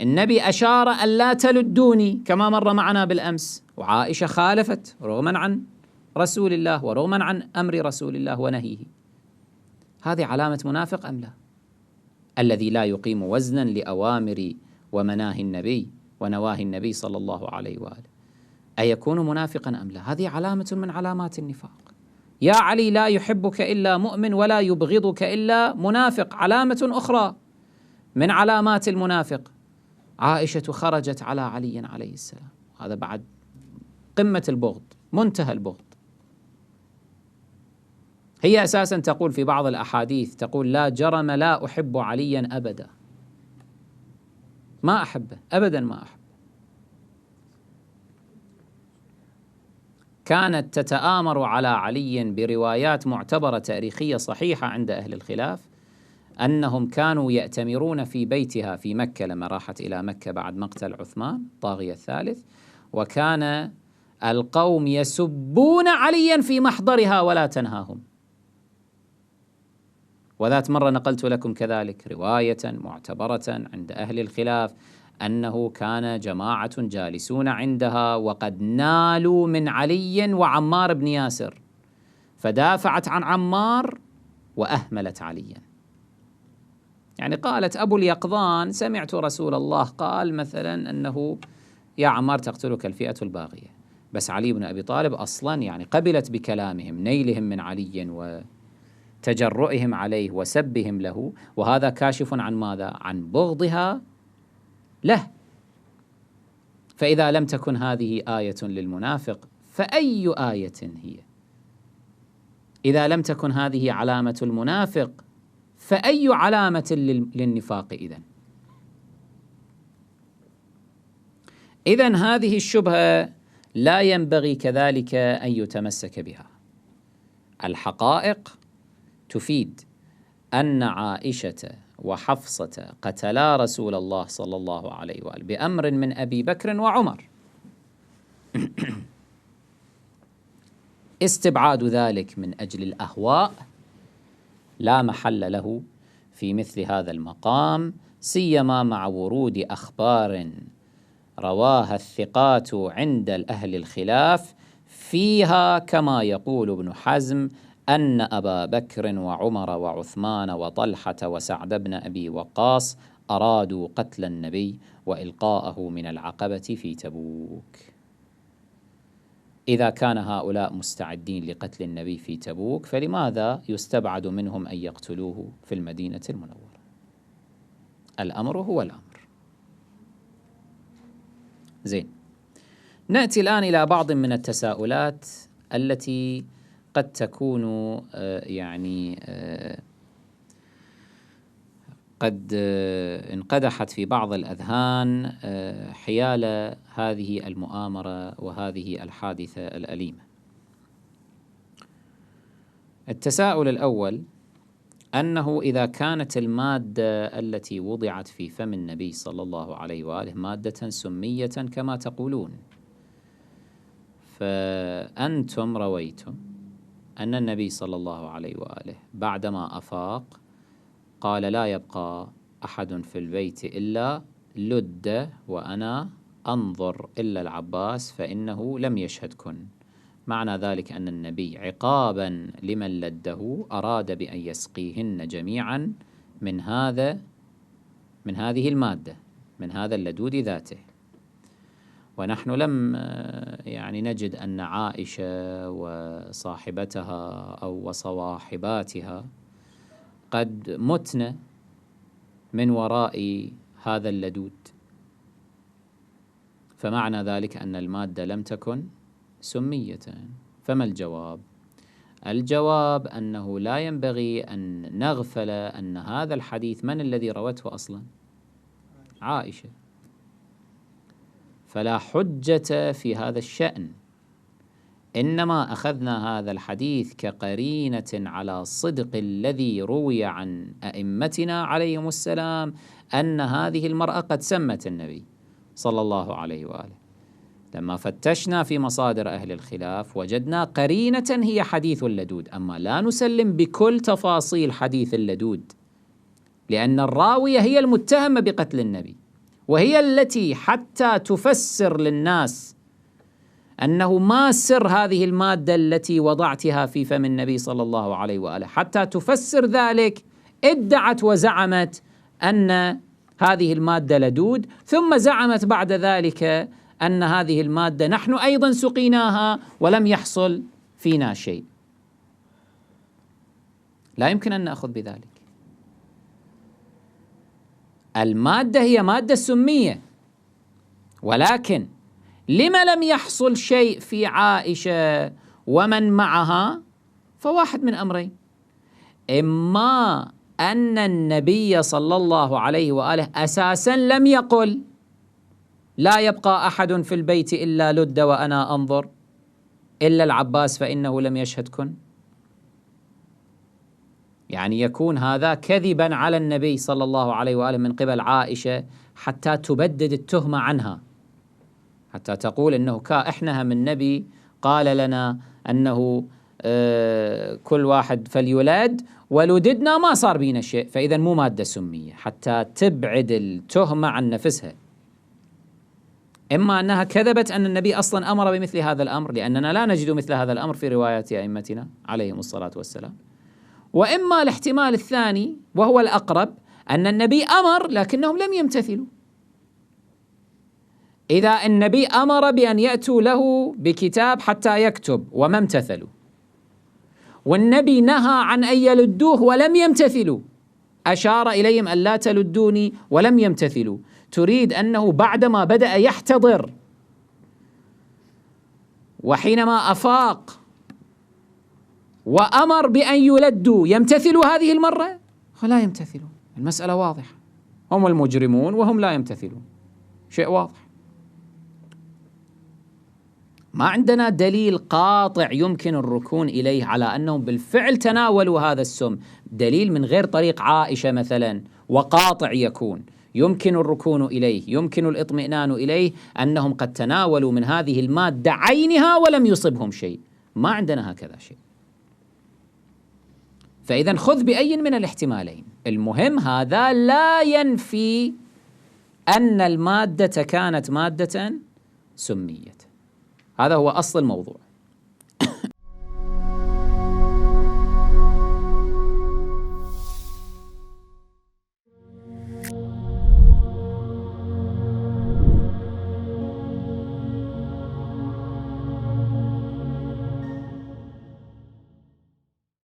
النبي أشار أن لا تلدوني كما مر معنا بالأمس، وعائشة خالفت رغما عن رسول الله ورغما عن أمر رسول الله ونهيه. هذه علامة منافق أم لا؟ الذي لا يقيم وزنا لأوامر ومناهي النبي ونواهي النبي صلى الله عليه وآله أيكون منافقا أم لا؟ هذه علامة من علامات النفاق. يا علي لا يحبك إلا مؤمن ولا يبغضك إلا منافق، علامة أخرى من علامات المنافق. عائشة خرجت على علي عليه السلام، هذا بعد قمة البغض، منتهى البغض. هي أساسا تقول في بعض الأحاديث، تقول لا جرم لا أحب عليا أبدا، ما أحبه أبدا، ما أحبه. كانت تتآمر على علي بروايات معتبرة تاريخية صحيحة عند أهل الخلاف أنهم كانوا يأتمرون في بيتها في مكة لما راحت إلى مكة بعد مقتل عثمان طاغية الثالث، وكان القوم يسبون عليا في محضرها ولا تنهاهم. وذات مرة نقلت لكم كذلك رواية معتبرة عند أهل الخلاف أنه كان جماعة جالسون عندها وقد نالوا من علي وعمار بن ياسر، فدافعت عن عمار وأهملت عليا. يعني قالت أبو اليقظان سمعت رسول الله قال مثلا أنه يا عمار تقتلك الفئة الباغية، بس علي بن أبي طالب أصلا يعني قبلت بكلامهم، نيلهم من علي وتجرؤهم عليه وسبهم له، وهذا كاشف عن ماذا؟ عن بغضها له. فإذا لم تكن هذه آية للمنافق فأي آية هي؟ إذا لم تكن هذه علامة المنافق فأي علامة للنفاق إذن؟ إذن هذه الشبهة لا ينبغي كذلك أن يتمسك بها. الحقائق تفيد أن عائشة وحفصة قتلا رسول الله صلى الله عليه وآله بأمر من أبي بكر وعمر. استبعاد ذلك من أجل الأهواء لا محل له في مثل هذا المقام، سيما مع ورود أخبار رواها الثقات عند الأهل الخلاف فيها كما يقول ابن حزم أن أبا بكر وعمر وعثمان وطلحة وسعد بن أبي وقاص أرادوا قتل النبي وإلقاءه من العقبة في تبوك. إذا كان هؤلاء مستعدين لقتل النبي في تبوك فلماذا يستبعد منهم أن يقتلوه في المدينة المنورة؟ الأمر هو الأمر. زين، نأتي الآن إلى بعض من التساؤلات التي قد تكون قد انقدحت في بعض الأذهان حيال هذه المؤامرة وهذه الحادثة الأليمة. التساؤل الأول أنه إذا كانت المادة التي وضعت في فم النبي صلى الله عليه وآله مادة سمية كما تقولون، فأنتم رويتم أن النبي صلى الله عليه وآله بعدما أفاق قال لا يبقى أحد في البيت إلا لد وأنا أنظر إلا العباس فإنه لم يشهدكن. معنى ذلك أن النبي عقابا لمن لده أراد بأن يسقيهن جميعا من هذه المادة، من هذا اللدود ذاته. ونحن لم نجد أن عائشة وصاحبتها أو وصواحباتها قد متن من وراء هذا اللدود، فمعنى ذلك أن المادة لم تكن سمية. فما الجواب؟ الجواب أنه لا ينبغي أن نغفل أن هذا الحديث من الذي روته أصلا؟ عائشة. فلا حجة في هذا الشأن، إنما أخذنا هذا الحديث كقرينة على صدق الذي روي عن أئمتنا عليهم السلام أن هذه المرأة قد سمت النبي صلى الله عليه وآله. لما فتشنا في مصادر أهل الخلاف وجدنا قرينة هي حديث اللدود، أما لا نسلم بكل تفاصيل حديث اللدود، لأن الراوية هي المتهمة بقتل النبي، وهي التي حتى تفسر للناس أنه ما سر هذه المادة التي وضعتها في فم النبي صلى الله عليه وآله، حتى تفسر ذلك ادعت وزعمت أن هذه المادة لدود، ثم زعمت بعد ذلك أن هذه المادة نحن أيضا سقيناها ولم يحصل فينا شيء. لا يمكن أن نأخذ بذلك. المادة هي مادة سمية، ولكن لما لم يحصل شيء في عائشة ومن معها؟ فواحد من أمرين: إما أن النبي صلى الله عليه وآله أساسا لم يقل لا يبقى أحد في البيت إلا لد وأنا أنظر إلا العباس فإنه لم يشهدكن، يعني يكون هذا كذبا على النبي صلى الله عليه وآله من قبل عائشة حتى تبدد التهمة عنها، حتى تقول إنه إحنا من النبي قال لنا أنه كل واحد فليولد ولددنا ما صار بينا شيء، فإذا مو مادة سمية، حتى تبعد التهمة عن نفسها. إما أنها كذبت أن النبي أصلا أمر بمثل هذا الأمر، لأننا لا نجد مثل هذا الأمر في روايات أئمتنا عليهم الصلاة والسلام، وإما الاحتمال الثاني وهو الأقرب أن النبي أمر لكنهم لم يمتثلوا. إذا النبي أمر بأن يأتوا له بكتاب حتى يكتب وما امتثلوا، والنبي نهى عن أن يلدوه ولم يمتثلوا، أشار إليهم أن لا تلدوني ولم يمتثلوا، تريد أنه بعدما بدأ يحتضر وحينما أفاق وأمر بأن يلدوا يمتثلوا هذه المرة؟ لا يمتثلون. المسألة واضحة، هم المجرمون وهم لا يمتثلون، شيء واضح. ما عندنا دليل قاطع يمكن الركون إليه على أنهم بالفعل تناولوا هذا السم، دليل من غير طريق عائشة مثلا وقاطع يكون يمكن الركون إليه، يمكن الإطمئنان إليه أنهم قد تناولوا من هذه المادة عينها ولم يصبهم شيء. ما عندنا هكذا شيء. فإذا خذ بأي من الاحتمالين، المهم هذا لا ينفي أن المادة كانت مادة سمية. هذا هو أصل الموضوع.